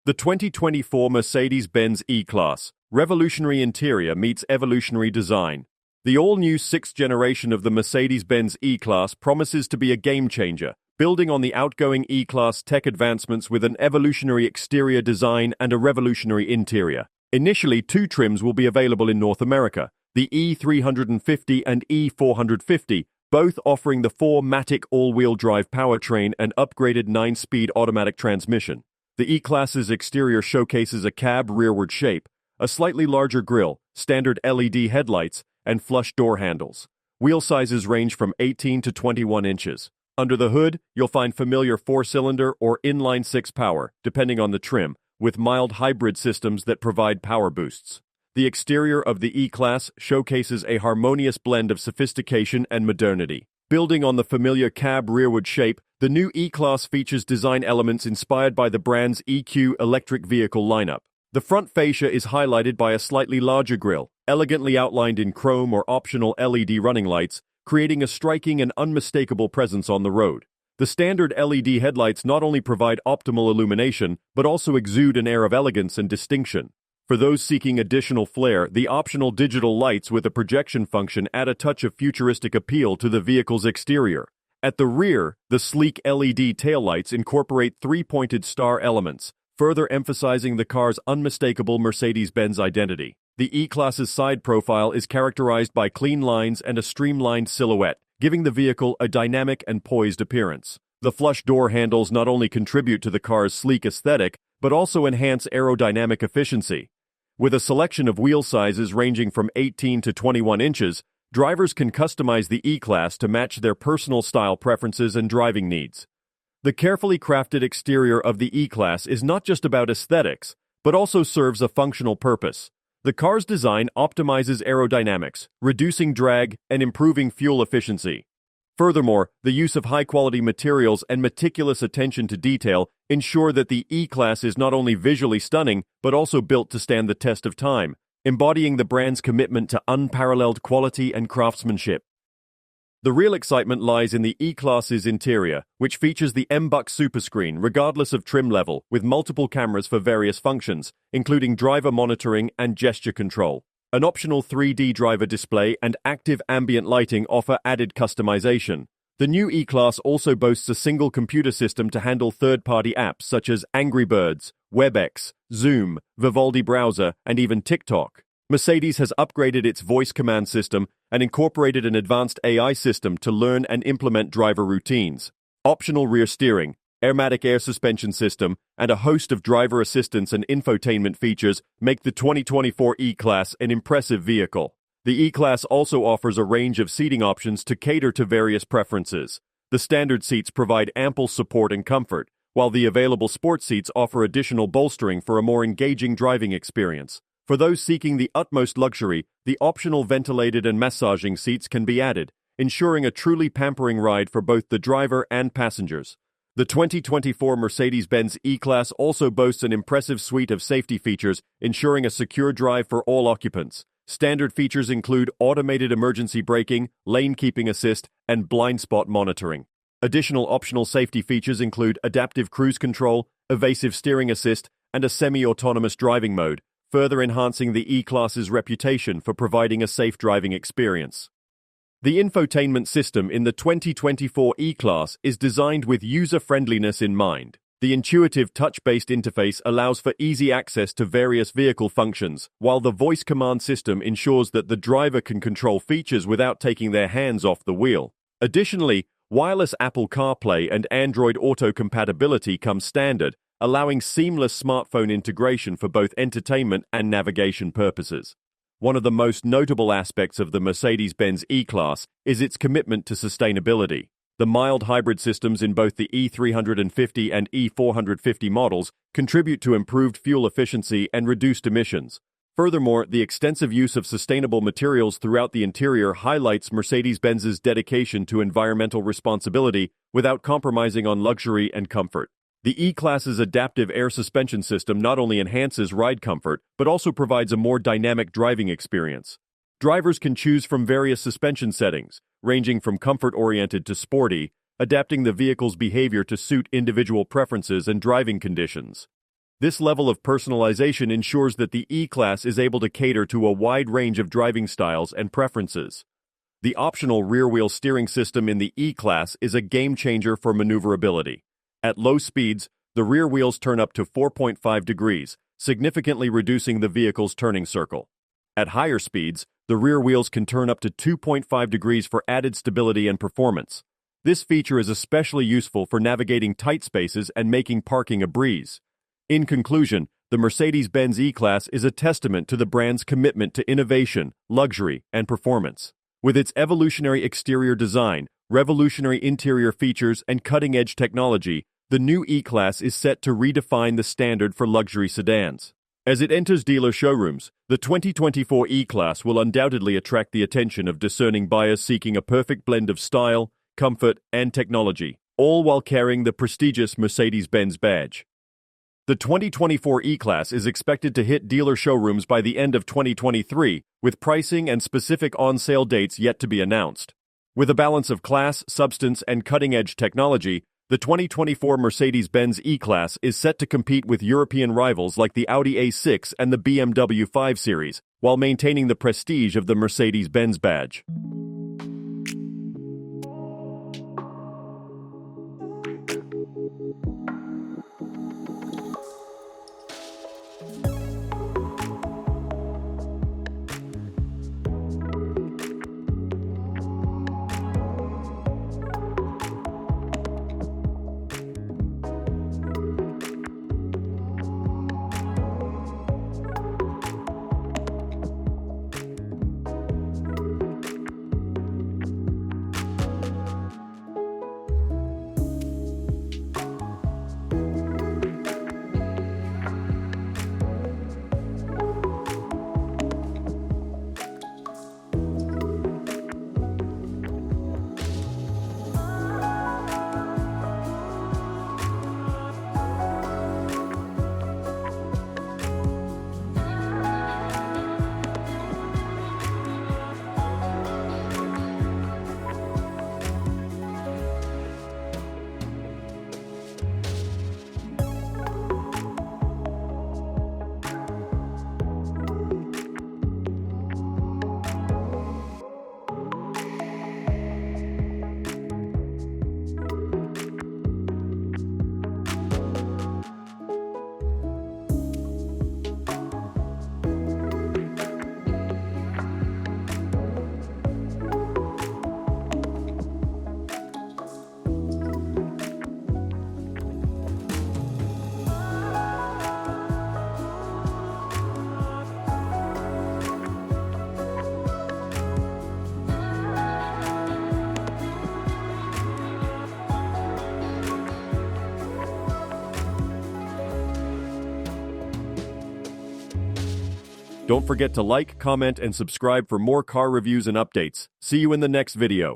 The 2024 Mercedes-Benz E-Class, revolutionary interior meets evolutionary design. The all-new sixth generation of the Mercedes-Benz E-Class promises to be a game-changer, building on the outgoing E-Class tech advancements with an evolutionary exterior design and a revolutionary interior. Initially, two trims will be available in North America, the E350 and E450, both offering the 4MATIC all-wheel drive powertrain and upgraded 9-speed automatic transmission. The E-Class's exterior showcases a cab-rearward shape, a slightly larger grille, standard LED headlights, and flush door handles. Wheel sizes range from 18 to 21 inches. Under the hood, you'll find familiar 4-cylinder or inline-six power, depending on the trim, with mild hybrid systems that provide power boosts. The exterior of the E-Class showcases a harmonious blend of sophistication and modernity. Building on the familiar cab-rearward shape, the new E-Class features design elements inspired by the brand's EQ electric vehicle lineup. The front fascia is highlighted by a slightly larger grille, elegantly outlined in chrome or optional LED running lights, creating a striking and unmistakable presence on the road. The standard LED headlights not only provide optimal illumination, but also exude an air of elegance and distinction. For those seeking additional flair, the optional digital lights with a projection function add a touch of futuristic appeal to the vehicle's exterior. At the rear, the sleek LED taillights incorporate three-pointed star elements, further emphasizing the car's unmistakable Mercedes-Benz identity. The E-Class's side profile is characterized by clean lines and a streamlined silhouette, giving the vehicle a dynamic and poised appearance. The flush door handles not only contribute to the car's sleek aesthetic, but also enhance aerodynamic efficiency. With a selection of wheel sizes ranging from 18 to 21 inches, drivers can customize the E-Class to match their personal style preferences and driving needs. The carefully crafted exterior of the E-Class is not just about aesthetics, but also serves a functional purpose. The car's design optimizes aerodynamics, reducing drag and improving fuel efficiency. Furthermore, the use of high-quality materials and meticulous attention to detail ensure that the E-Class is not only visually stunning, but also built to stand the test of time, embodying the brand's commitment to unparalleled quality and craftsmanship. The real excitement lies in the E-Class's interior, which features the MBUX Superscreen regardless of trim level, with multiple cameras for various functions, including driver monitoring and gesture control. An optional 3D driver display and active ambient lighting offer added customization. The new E-Class also boasts a single computer system to handle third-party apps such as Angry Birds, WebEx, Zoom, Vivaldi Browser, and even TikTok. Mercedes has upgraded its voice command system and incorporated an advanced AI system to learn and implement driver routines. Optional rear steering, airmatic air suspension system, and a host of driver assistance and infotainment features make the 2024 E-Class an impressive vehicle. The E-Class also offers a range of seating options to cater to various preferences. The standard seats provide ample support and comfort, while the available sports seats offer additional bolstering for a more engaging driving experience. For those seeking the utmost luxury, the optional ventilated and massaging seats can be added, ensuring a truly pampering ride for both the driver and passengers. The 2024 Mercedes-Benz E-Class also boasts an impressive suite of safety features, ensuring a secure drive for all occupants. Standard features include automated emergency braking, lane keeping assist, and blind spot monitoring. Additional optional safety features include adaptive cruise control, evasive steering assist, and a semi-autonomous driving mode, further enhancing the E-Class's reputation for providing a safe driving experience. The infotainment system in the 2024 E-Class is designed with user-friendliness in mind. The intuitive touch-based interface allows for easy access to various vehicle functions, while the voice command system ensures that the driver can control features without taking their hands off the wheel. Additionally, wireless Apple CarPlay and Android Auto compatibility come standard, allowing seamless smartphone integration for both entertainment and navigation purposes. One of the most notable aspects of the Mercedes-Benz E-Class is its commitment to sustainability. The mild hybrid systems in both the E350 and E450 models contribute to improved fuel efficiency and reduced emissions. Furthermore, the extensive use of sustainable materials throughout the interior highlights Mercedes-Benz's dedication to environmental responsibility without compromising on luxury and comfort. The E-Class's adaptive air suspension system not only enhances ride comfort, but also provides a more dynamic driving experience. Drivers can choose from various suspension settings, ranging from comfort-oriented to sporty, adapting the vehicle's behavior to suit individual preferences and driving conditions. This level of personalization ensures that the E-Class is able to cater to a wide range of driving styles and preferences. The optional rear-wheel steering system in the E-Class is a game-changer for maneuverability. At low speeds, the rear wheels turn up to 4.5 degrees, significantly reducing the vehicle's turning circle. At higher speeds, the rear wheels can turn up to 2.5 degrees for added stability and performance. This feature is especially useful for navigating tight spaces and making parking a breeze. In conclusion, the Mercedes-Benz E-Class is a testament to the brand's commitment to innovation, luxury, and performance. With its evolutionary exterior design, revolutionary interior features, and cutting-edge technology, the new E-Class is set to redefine the standard for luxury sedans. As it enters dealer showrooms, the 2024 E-Class will undoubtedly attract the attention of discerning buyers seeking a perfect blend of style, comfort, and technology, all while carrying the prestigious Mercedes-Benz badge. The 2024 E-Class is expected to hit dealer showrooms by the end of 2023, with pricing and specific on-sale dates yet to be announced. With a balance of class, substance, and cutting-edge technology, the 2024 Mercedes-Benz E-Class is set to compete with European rivals like the Audi A6 and the BMW 5 Series, while maintaining the prestige of the Mercedes-Benz badge. Don't forget to like, comment, and subscribe for more car reviews and updates. See you in the next video.